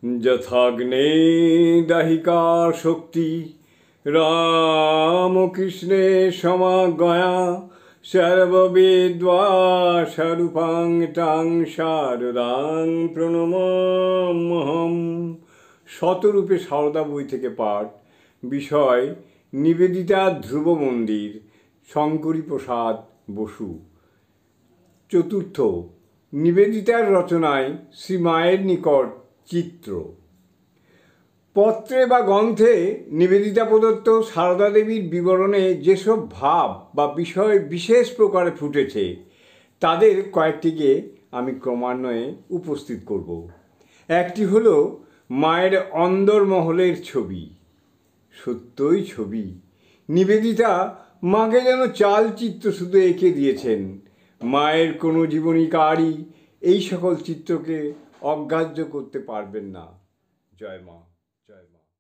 যথাগ্নে দাহিকা শক্তি রামকৃষ্ণে সমাগয়া সর্ববেদ্বা স্বরূপাং তাং শারদাং প্রণমাম্যহম। শতরূপে সারদা বই থেকে পাঠ। বিষয় নিবেদিতা ধ্রুব মন্দির, শঙ্করী প্রসাদ বসু। চতুর্থ, নিবেদিতার রচনায় শ্রীমায়ের নিকট চিত্র। পত্রে বা গ্রন্থে নিবেদিতা প্রদত্ত সারদা দেবীর বিবরণে যেসব ভাব বা বিষয় বিশেষ প্রকারে ফুটেছে তাদের কয়েকটিকে আমি ক্রমান্বয়ে উপস্থিত করব। একটি হলো মায়ের অন্দরমহলের ছবি। সত্যই ছবি। নিবেদিতা মাকে যেন চালচিত্র শুধু এঁকে দিয়েছেন। মায়ের কোনো জীবনীকারই এই সকল চিত্রকে অগ্রাহ্য করতে পারবেন না। জয় মা, জয় মা।